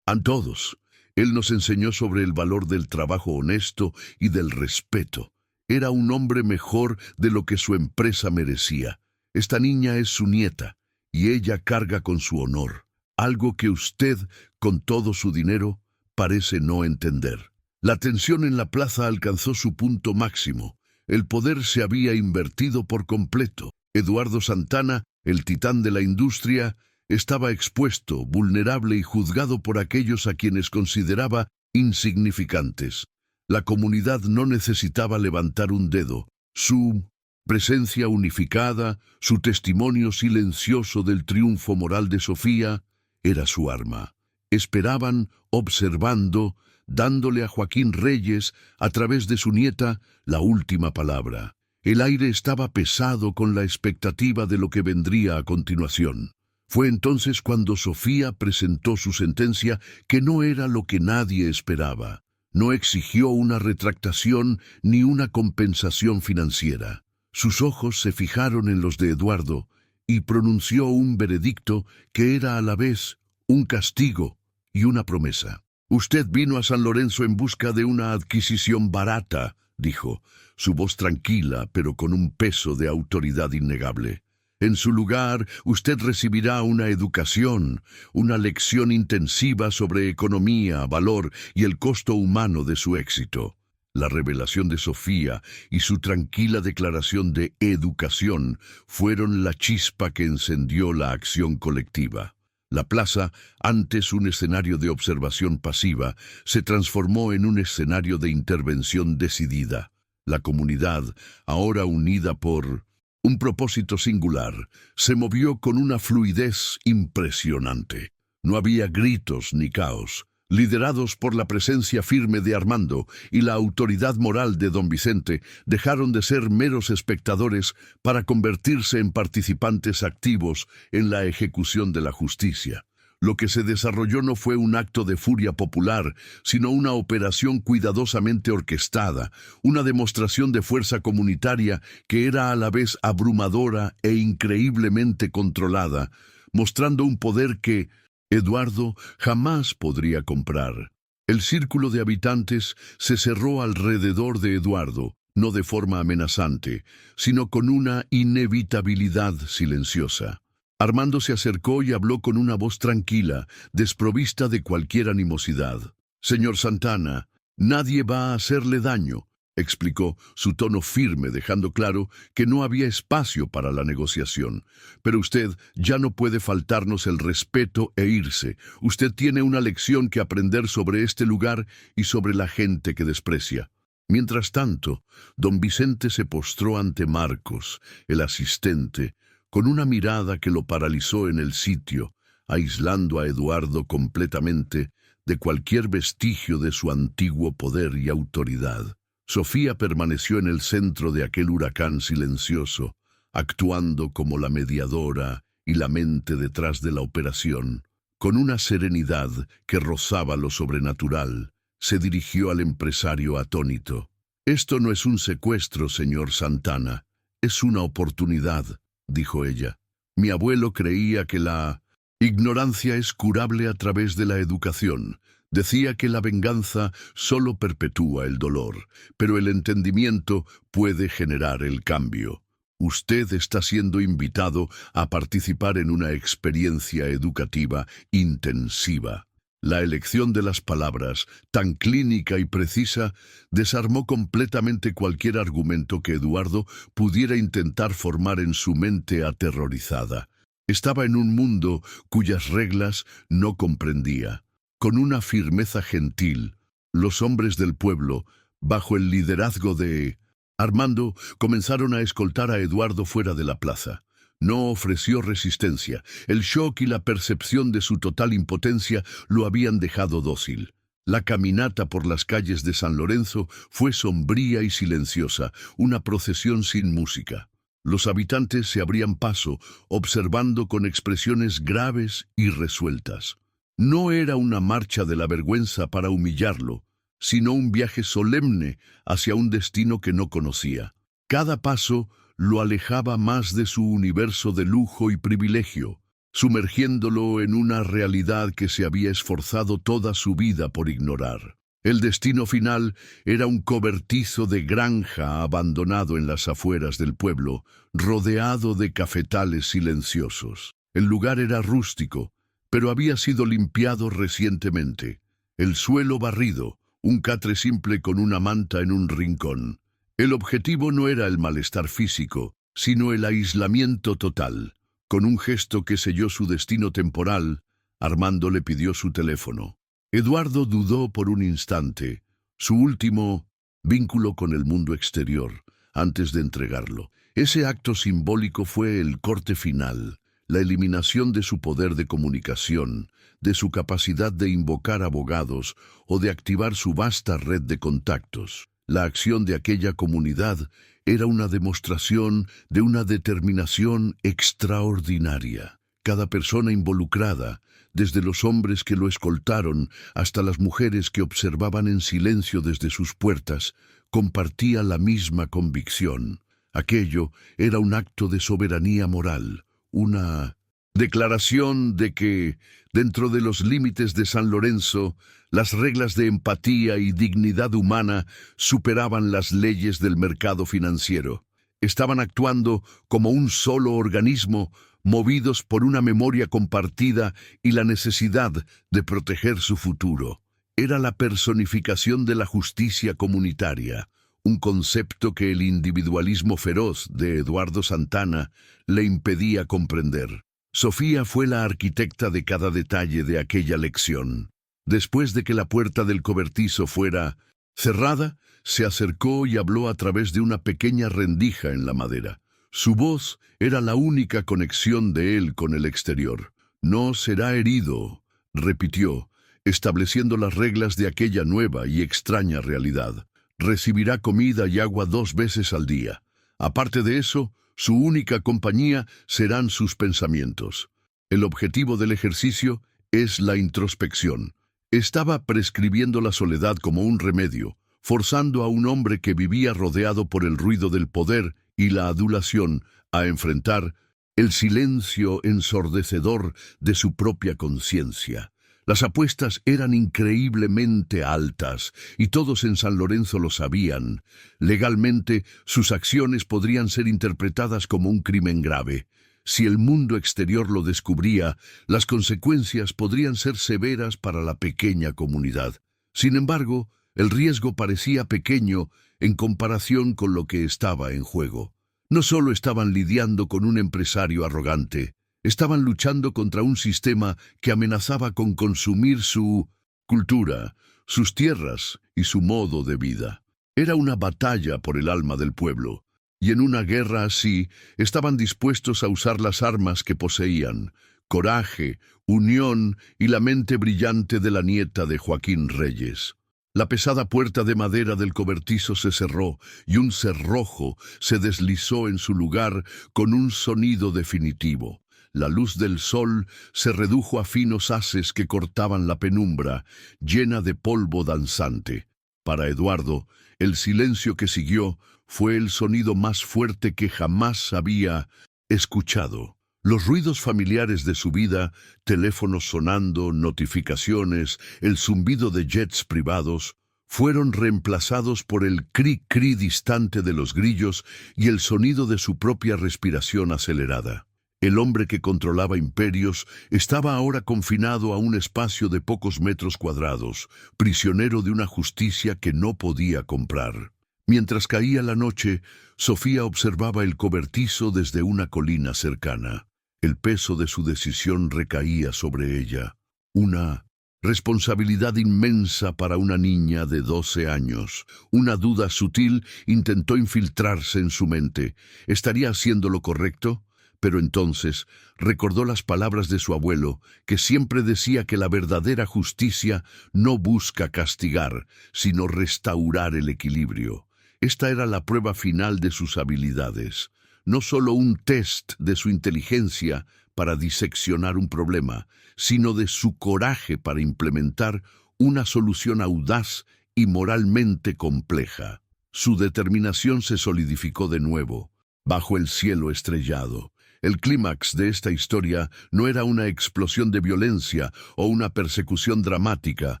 todos. Él nos enseñó sobre el valor del trabajo honesto y del respeto. Era un hombre mejor de lo que su empresa merecía. Esta niña es su nieta, y ella carga con su honor, algo que usted, con todo su dinero, parece no entender. La tensión en la plaza alcanzó su punto máximo. El poder se había invertido por completo. Eduardo Santana, el titán de la industria, estaba expuesto, vulnerable y juzgado por aquellos a quienes consideraba insignificantes. La comunidad no necesitaba levantar un dedo. Su presencia unificada, su testimonio silencioso del triunfo moral de Sofía, era su arma. Esperaban, observando, dándole a Joaquín Reyes, a través de su nieta, la última palabra. El aire estaba pesado con la expectativa de lo que vendría a continuación. Fue entonces cuando Sofía presentó su sentencia, que no era lo que nadie esperaba. No exigió una retractación ni una compensación financiera. Sus ojos se fijaron en los de Eduardo y pronunció un veredicto que era a la vez un castigo y una promesa. Usted vino a San Lorenzo en busca de una adquisición barata, dijo, su voz tranquila pero con un peso de autoridad innegable. En su lugar, usted recibirá una educación, una lección intensiva sobre economía, valor y el costo humano de su éxito. La revelación de Sofía y su tranquila declaración de educación fueron la chispa que encendió la acción colectiva. La plaza, antes un escenario de observación pasiva, se transformó en un escenario de intervención decidida. La comunidad, ahora unida por un propósito singular, se movió con una fluidez impresionante. No había gritos ni caos. Liderados por la presencia firme de Armando y la autoridad moral de don Vicente, dejaron de ser meros espectadores para convertirse en participantes activos en la ejecución de la justicia. Lo que se desarrolló no fue un acto de furia popular, sino una operación cuidadosamente orquestada, una demostración de fuerza comunitaria que era a la vez abrumadora e increíblemente controlada, mostrando un poder que Eduardo jamás podría comprar. El círculo de habitantes se cerró alrededor de Eduardo, no de forma amenazante, sino con una inevitabilidad silenciosa. Armando se acercó y habló con una voz tranquila, desprovista de cualquier animosidad. «Señor Santana, nadie va a hacerle daño», explicó, su tono firme dejando claro que no había espacio para la negociación. «Pero usted ya no puede faltarnos el respeto e irse. Usted tiene una lección que aprender sobre este lugar y sobre la gente que desprecia». Mientras tanto, don Vicente se postró ante Marcos, el asistente, con una mirada que lo paralizó en el sitio, aislando a Eduardo completamente de cualquier vestigio de su antiguo poder y autoridad. Sofía permaneció en el centro de aquel huracán silencioso, actuando como la mediadora y la mente detrás de la operación. Con una serenidad que rozaba lo sobrenatural, se dirigió al empresario atónito. «Esto no es un secuestro, señor Santana, es una oportunidad», dijo ella. «Mi abuelo creía que la ignorancia es curable a través de la educación. Decía que la venganza solo perpetúa el dolor, pero el entendimiento puede generar el cambio. Usted está siendo invitado a participar en una experiencia educativa intensiva». La elección de las palabras, tan clínica y precisa, desarmó completamente cualquier argumento que Eduardo pudiera intentar formar en su mente aterrorizada. Estaba en un mundo cuyas reglas no comprendía. Con una firmeza gentil, los hombres del pueblo, bajo el liderazgo de Armando, comenzaron a escoltar a Eduardo fuera de la plaza. No ofreció resistencia. El shock y la percepción de su total impotencia lo habían dejado dócil. La caminata por las calles de San Lorenzo fue sombría y silenciosa, una procesión sin música. Los habitantes se abrían paso, observando con expresiones graves y resueltas. No era una marcha de la vergüenza para humillarlo, sino un viaje solemne hacia un destino que no conocía. Cada paso lo alejaba más de su universo de lujo y privilegio, sumergiéndolo en una realidad que se había esforzado toda su vida por ignorar. El destino final era un cobertizo de granja abandonado en las afueras del pueblo, rodeado de cafetales silenciosos. El lugar era rústico, pero había sido limpiado recientemente. El suelo barrido, un catre simple con una manta en un rincón. El objetivo no era el malestar físico, sino el aislamiento total. Con un gesto que selló su destino temporal, Armando le pidió su teléfono. Eduardo dudó por un instante, su último vínculo con el mundo exterior, antes de entregarlo. Ese acto simbólico fue el corte final, la eliminación de su poder de comunicación, de su capacidad de invocar abogados o de activar su vasta red de contactos. La acción de aquella comunidad era una demostración de una determinación extraordinaria. Cada persona involucrada, desde los hombres que lo escoltaron hasta las mujeres que observaban en silencio desde sus puertas, compartía la misma convicción. Aquello era un acto de soberanía moral, una declaración de que, dentro de los límites de San Lorenzo, las reglas de empatía y dignidad humana superaban las leyes del mercado financiero. Estaban actuando como un solo organismo, movidos por una memoria compartida y la necesidad de proteger su futuro. Era la personificación de la justicia comunitaria, un concepto que el individualismo feroz de Eduardo Santana le impedía comprender. Sofía fue la arquitecta de cada detalle de aquella lección. Después de que la puerta del cobertizo fuera cerrada, se acercó y habló a través de una pequeña rendija en la madera. Su voz era la única conexión de él con el exterior. «No será herido», repitió, estableciendo las reglas de aquella nueva y extraña realidad. «Recibirá comida y agua 2 veces al día. Aparte de eso, su única compañía serán sus pensamientos. El objetivo del ejercicio es la introspección». Estaba prescribiendo la soledad como un remedio, forzando a un hombre que vivía rodeado por el ruido del poder y la adulación a enfrentar el silencio ensordecedor de su propia conciencia. Las apuestas eran increíblemente altas, y todos en San Lorenzo lo sabían. Legalmente, sus acciones podrían ser interpretadas como un crimen grave. Si el mundo exterior lo descubría, las consecuencias podrían ser severas para la pequeña comunidad. Sin embargo, el riesgo parecía pequeño en comparación con lo que estaba en juego. No solo estaban lidiando con un empresario arrogante, estaban luchando contra un sistema que amenazaba con consumir su cultura, sus tierras y su modo de vida. Era una batalla por el alma del pueblo, y en una guerra así estaban dispuestos a usar las armas que poseían: coraje, unión y la mente brillante de la nieta de Joaquín Reyes. La pesada puerta de madera del cobertizo se cerró y un cerrojo se deslizó en su lugar con un sonido definitivo. La luz del sol se redujo a finos haces que cortaban la penumbra, llena de polvo danzante. Para Eduardo, el silencio que siguió fue el sonido más fuerte que jamás había escuchado. Los ruidos familiares de su vida, teléfonos sonando, notificaciones, el zumbido de jets privados, fueron reemplazados por el cri-cri distante de los grillos y el sonido de su propia respiración acelerada. El hombre que controlaba imperios estaba ahora confinado a un espacio de pocos metros cuadrados, prisionero de una justicia que no podía comprar. Mientras caía la noche, Sofía observaba el cobertizo desde una colina cercana. El peso de su decisión recaía sobre ella. Una responsabilidad inmensa para una niña de 12 años. Una duda sutil intentó infiltrarse en su mente. ¿Estaría haciendo lo correcto? Pero entonces recordó las palabras de su abuelo, que siempre decía que la verdadera justicia no busca castigar, sino restaurar el equilibrio. Esta era la prueba final de sus habilidades, no solo un test de su inteligencia para diseccionar un problema, sino de su coraje para implementar una solución audaz y moralmente compleja. Su determinación se solidificó de nuevo, bajo el cielo estrellado. El clímax de esta historia no era una explosión de violencia o una persecución dramática,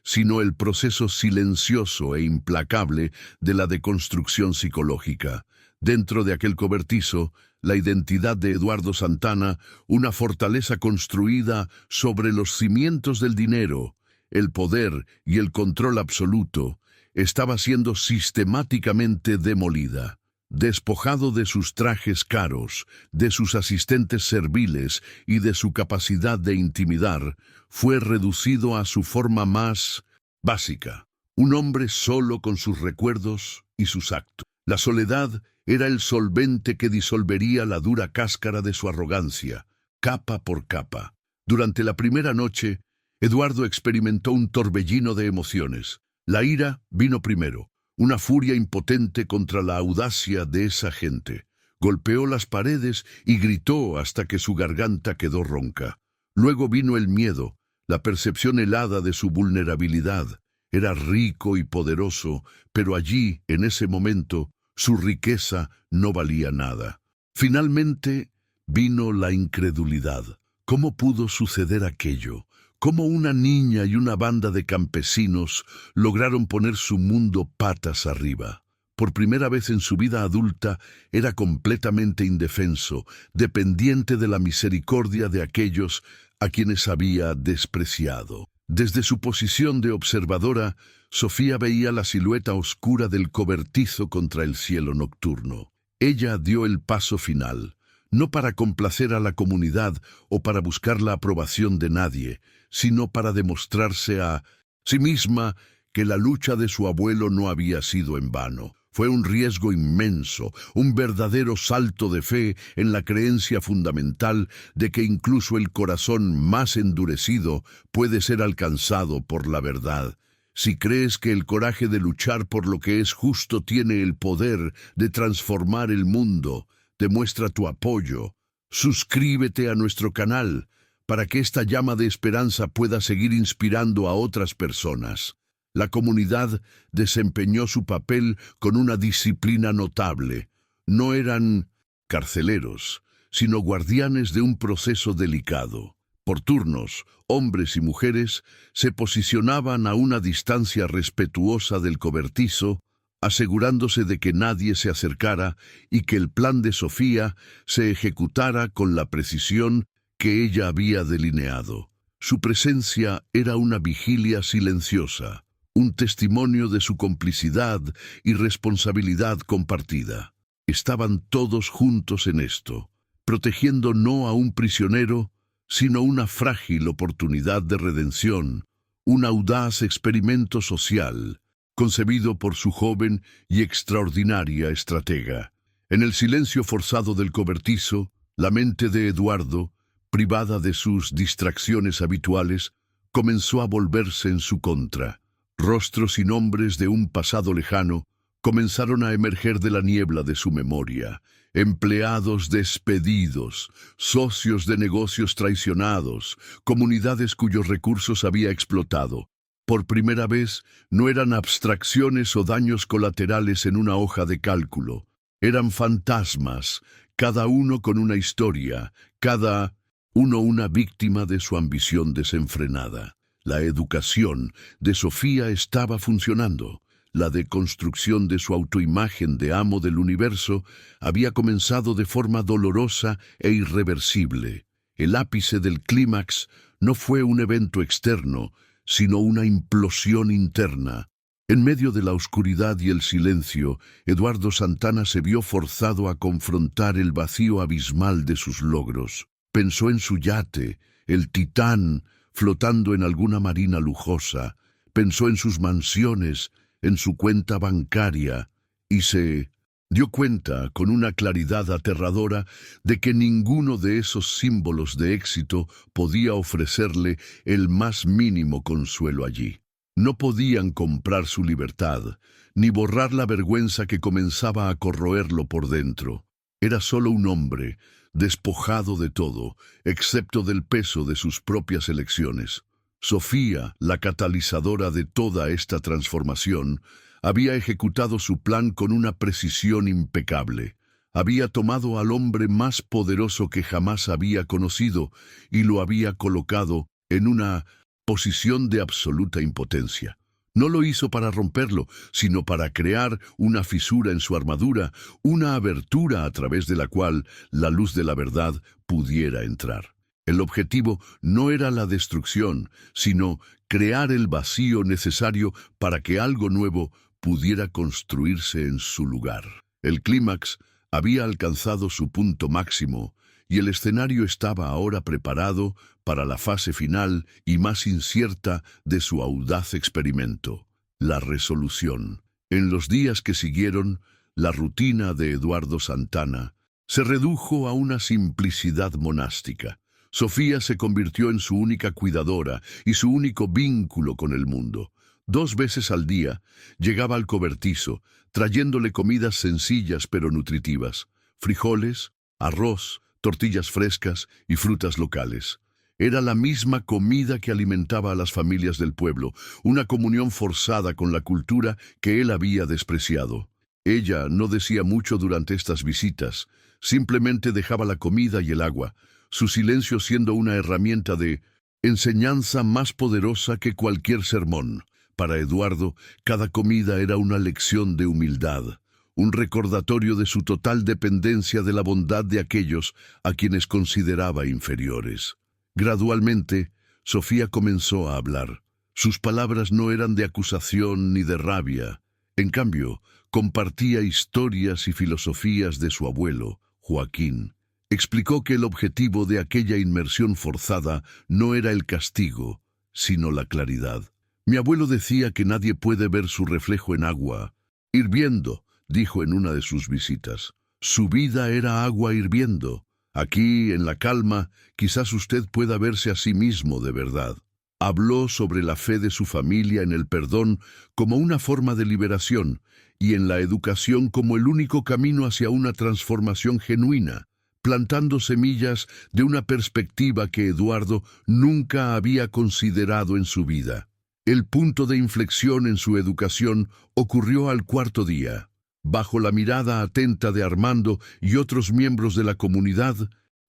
sino el proceso silencioso e implacable de la deconstrucción psicológica. Dentro de aquel cobertizo, la identidad de Eduardo Santana, una fortaleza construida sobre los cimientos del dinero, el poder y el control absoluto, estaba siendo sistemáticamente demolida. Despojado de sus trajes caros, de sus asistentes serviles y de su capacidad de intimidar, fue reducido a su forma más básica, un hombre solo con sus recuerdos y sus actos. La soledad era el solvente que disolvería la dura cáscara de su arrogancia, capa por capa. Durante la primera noche, Eduardo experimentó un torbellino de emociones. La ira vino primero. Una furia impotente contra la audacia de esa gente. Golpeó las paredes y gritó hasta que su garganta quedó ronca. Luego vino el miedo, la percepción helada de su vulnerabilidad. Era rico y poderoso, pero allí, en ese momento, su riqueza no valía nada. Finalmente vino la incredulidad. ¿Cómo pudo suceder aquello? ¿Cómo una niña y una banda de campesinos lograron poner su mundo patas arriba? Por primera vez en su vida adulta era completamente indefenso, dependiente de la misericordia de aquellos a quienes había despreciado. Desde su posición de observadora, Sofía veía la silueta oscura del cobertizo contra el cielo nocturno. Ella dio el paso final, no para complacer a la comunidad o para buscar la aprobación de nadie, sino para demostrarse a sí misma que la lucha de su abuelo no había sido en vano. Fue un riesgo inmenso, un verdadero salto de fe en la creencia fundamental de que incluso el corazón más endurecido puede ser alcanzado por la verdad. Si crees que el coraje de luchar por lo que es justo tiene el poder de transformar el mundo, demuestra tu apoyo. Suscríbete a nuestro canal para que esta llama de esperanza pueda seguir inspirando a otras personas. La comunidad desempeñó su papel con una disciplina notable. No eran carceleros, sino guardianes de un proceso delicado. Por turnos, hombres y mujeres se posicionaban a una distancia respetuosa del cobertizo, asegurándose de que nadie se acercara y que el plan de Sofía se ejecutara con la precisión que ella había delineado. Su presencia era una vigilia silenciosa, un testimonio de su complicidad y responsabilidad compartida. Estaban todos juntos en esto, protegiendo no a un prisionero, sino una frágil oportunidad de redención, un audaz experimento social, concebido por su joven y extraordinaria estratega. En el silencio forzado del cobertizo, la mente de Eduardo, privada de sus distracciones habituales, comenzó a volverse en su contra. Rostros y nombres de un pasado lejano comenzaron a emerger de la niebla de su memoria. Empleados despedidos, socios de negocios traicionados, comunidades cuyos recursos había explotado. Por primera vez, no eran abstracciones o daños colaterales en una hoja de cálculo. Eran fantasmas, cada uno con una historia, cada uno una víctima de su ambición desenfrenada. La educación de Sofía estaba funcionando. La deconstrucción de su autoimagen de amo del universo había comenzado de forma dolorosa e irreversible. El ápice del clímax no fue un evento externo, sino una implosión interna. En medio de la oscuridad y el silencio, Eduardo Santana se vio forzado a confrontar el vacío abismal de sus logros. Pensó en su yate, el Titán, flotando en alguna marina lujosa. Pensó en sus mansiones, en su cuenta bancaria, y se dio cuenta con una claridad aterradora de que ninguno de esos símbolos de éxito podía ofrecerle el más mínimo consuelo allí. No podían comprar su libertad, ni borrar la vergüenza que comenzaba a corroerlo por dentro. Era solo un hombre, despojado de todo, excepto del peso de sus propias elecciones. Sofía, la catalizadora de toda esta transformación, había ejecutado su plan con una precisión impecable. Había tomado al hombre más poderoso que jamás había conocido y lo había colocado en una posición de absoluta impotencia. No lo hizo para romperlo, sino para crear una fisura en su armadura, una abertura a través de la cual la luz de la verdad pudiera entrar. El objetivo no era la destrucción, sino crear el vacío necesario para que algo nuevo pudiera construirse en su lugar. El clímax había alcanzado su punto máximo y el escenario estaba ahora preparado para la fase final y más incierta de su audaz experimento, la resolución. En los días que siguieron, la rutina de Eduardo Santana se redujo a una simplicidad monástica. Sofía se convirtió en su única cuidadora y su único vínculo con el mundo. 2 veces al día llegaba al cobertizo, trayéndole comidas sencillas pero nutritivas: frijoles, arroz, tortillas frescas y frutas locales. Era la misma comida que alimentaba a las familias del pueblo, una comunión forzada con la cultura que él había despreciado. Ella no decía mucho durante estas visitas, simplemente dejaba la comida y el agua, su silencio siendo una herramienta de enseñanza más poderosa que cualquier sermón. Para Eduardo, cada comida era una lección de humildad, un recordatorio de su total dependencia de la bondad de aquellos a quienes consideraba inferiores. Gradualmente, Sofía comenzó a hablar. Sus palabras no eran de acusación ni de rabia. En cambio, compartía historias y filosofías de su abuelo, Joaquín. Explicó que el objetivo de aquella inmersión forzada no era el castigo, sino la claridad. Mi abuelo decía que nadie puede ver su reflejo en agua hirviendo, dijo en una de sus visitas. Su vida era agua hirviendo. Aquí, en la calma, quizás usted pueda verse a sí mismo de verdad. Habló sobre la fe de su familia en el perdón como una forma de liberación y en la educación como el único camino hacia una transformación genuina, plantando semillas de una perspectiva que Eduardo nunca había considerado en su vida. El punto de inflexión en su educación ocurrió al cuarto día. Bajo la mirada atenta de Armando y otros miembros de la comunidad,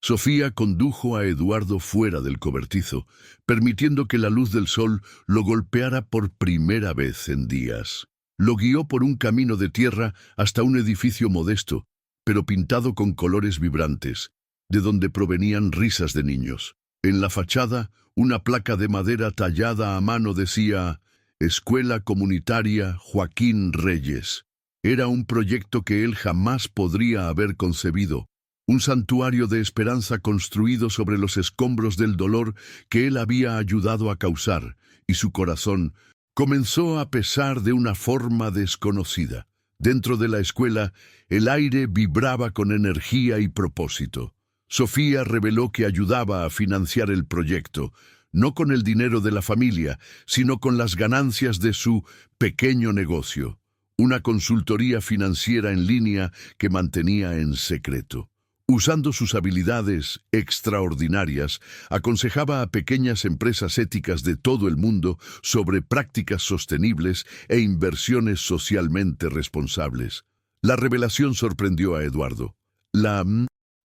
Sofía condujo a Eduardo fuera del cobertizo, permitiendo que la luz del sol lo golpeara por primera vez en días. Lo guió por un camino de tierra hasta un edificio modesto, pero pintado con colores vibrantes, de donde provenían risas de niños. En la fachada, una placa de madera tallada a mano decía Escuela Comunitaria Joaquín Reyes. Era un proyecto que él jamás podría haber concebido, un santuario de esperanza construido sobre los escombros del dolor que él había ayudado a causar, y su corazón comenzó a pesar de una forma desconocida. Dentro de la escuela, el aire vibraba con energía y propósito. Sofía reveló que ayudaba a financiar el proyecto, no con el dinero de la familia, sino con las ganancias de su pequeño negocio, una consultoría financiera en línea que mantenía en secreto. Usando sus habilidades extraordinarias, aconsejaba a pequeñas empresas éticas de todo el mundo sobre prácticas sostenibles e inversiones socialmente responsables. La revelación sorprendió a Eduardo. La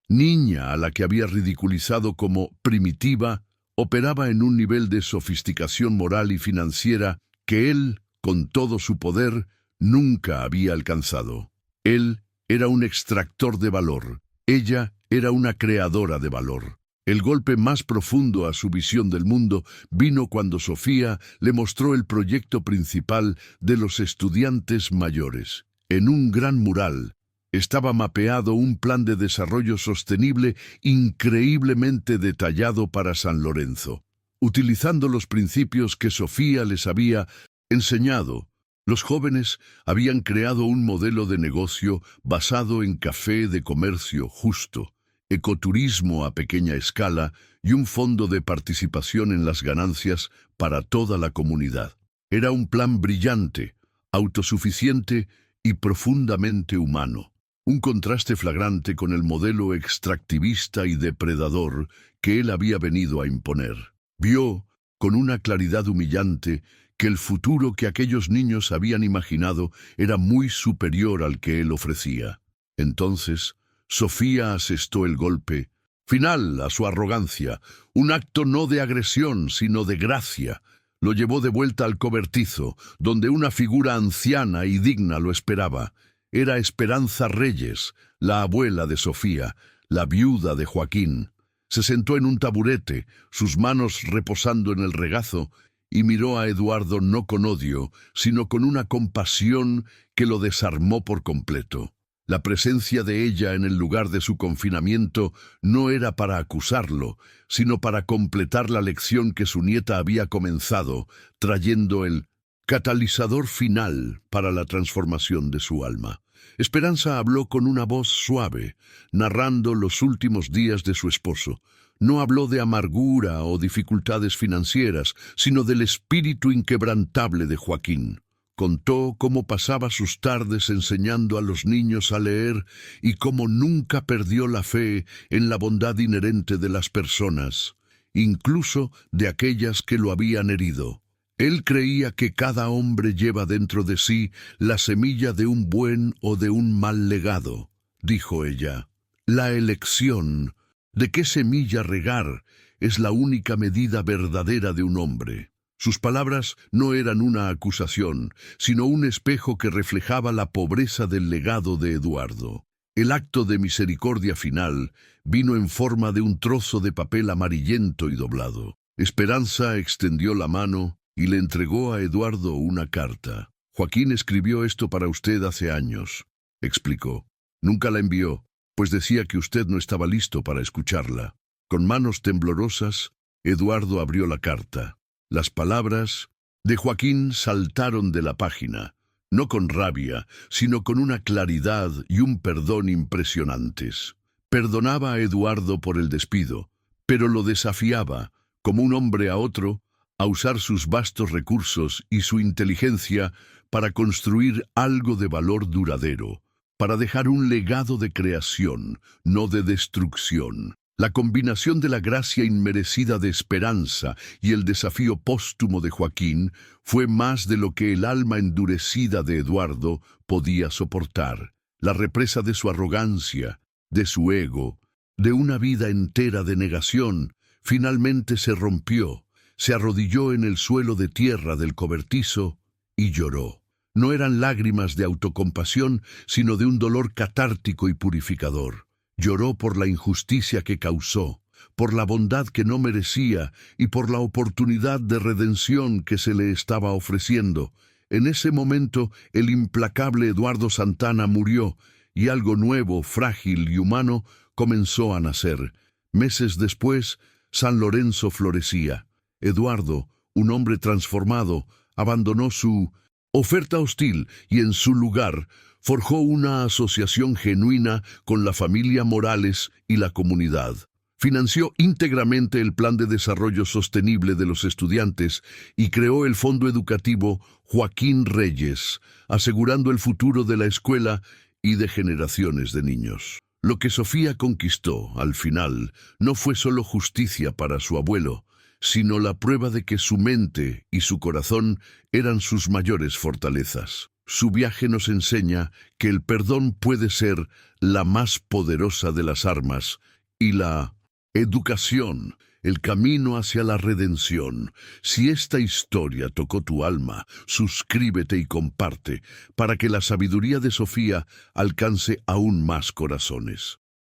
niña a la que había ridiculizado como primitiva operaba en un nivel de sofisticación moral y financiera que él, con todo su poder, nunca había alcanzado. Él era un extractor de valor. Ella era una creadora de valor. El golpe más profundo a su visión del mundo vino cuando Sofía le mostró el proyecto principal de los estudiantes mayores. En un gran mural estaba mapeado un plan de desarrollo sostenible increíblemente detallado para San Lorenzo. Utilizando los principios que Sofía les había enseñado, los jóvenes habían creado un modelo de negocio basado en café de comercio justo, ecoturismo a pequeña escala y un fondo de participación en las ganancias para toda la comunidad. Era un plan brillante, autosuficiente y profundamente humano. Un contraste flagrante con el modelo extractivista y depredador que él había venido a imponer. Vio, con una claridad humillante, que el futuro que aquellos niños habían imaginado era muy superior al que él ofrecía. Entonces, Sofía asestó el golpe final a su arrogancia, un acto no de agresión, sino de gracia. Lo llevó de vuelta al cobertizo, donde una figura anciana y digna lo esperaba. Era Esperanza Reyes, la abuela de Sofía, la viuda de Joaquín. Se sentó en un taburete, sus manos reposando en el regazo, y miró a Eduardo no con odio, sino con una compasión que lo desarmó por completo. La presencia de ella en el lugar de su confinamiento no era para acusarlo, sino para completar la lección que su nieta había comenzado, trayendo el catalizador final para la transformación de su alma. Esperanza habló con una voz suave, narrando los últimos días de su esposo. No habló de amargura o dificultades financieras, sino del espíritu inquebrantable de Joaquín. Contó cómo pasaba sus tardes enseñando a los niños a leer y cómo nunca perdió la fe en la bondad inherente de las personas, incluso de aquellas que lo habían herido. Él creía que cada hombre lleva dentro de sí la semilla de un buen o de un mal legado, dijo ella. La elección ¿De qué semilla regar? Es la única medida verdadera de un hombre. Sus palabras no eran una acusación, sino un espejo que reflejaba la pobreza del legado de Eduardo. El acto de misericordia final vino en forma de un trozo de papel amarillento y doblado. Esperanza extendió la mano y le entregó a Eduardo una carta. Joaquín escribió esto para usted hace años, explicó. Nunca la envió, pues decía que usted no estaba listo para escucharla. Con manos temblorosas, Eduardo abrió la carta. Las palabras de Joaquín saltaron de la página, no con rabia, sino con una claridad y un perdón impresionantes. Perdonaba a Eduardo por el despido, pero lo desafiaba, como un hombre a otro, a usar sus vastos recursos y su inteligencia para construir algo de valor duradero, para dejar un legado de creación, no de destrucción. La combinación de la gracia inmerecida de Esperanza y el desafío póstumo de Joaquín fue más de lo que el alma endurecida de Eduardo podía soportar. La represa de su arrogancia, de su ego, de una vida entera de negación, finalmente se rompió, se arrodilló en el suelo de tierra del cobertizo y lloró. No eran lágrimas de autocompasión, sino de un dolor catártico y purificador. Lloró por la injusticia que causó, por la bondad que no merecía y por la oportunidad de redención que se le estaba ofreciendo. En ese momento, el implacable Eduardo Santana murió y algo nuevo, frágil y humano comenzó a nacer. Meses después, San Lorenzo florecía. Eduardo, un hombre transformado, abandonó su oferta hostil y en su lugar forjó una asociación genuina con la familia Morales y la comunidad. Financió íntegramente el Plan de Desarrollo Sostenible de los estudiantes y creó el Fondo Educativo Joaquín Reyes, asegurando el futuro de la escuela y de generaciones de niños. Lo que Sofía conquistó, al final, no fue solo justicia para su abuelo, sino la prueba de que su mente y su corazón eran sus mayores fortalezas. Su viaje nos enseña que el perdón puede ser la más poderosa de las armas y la educación, el camino hacia la redención. Si esta historia tocó tu alma, suscríbete y comparte para que la sabiduría de Sofía alcance aún más corazones.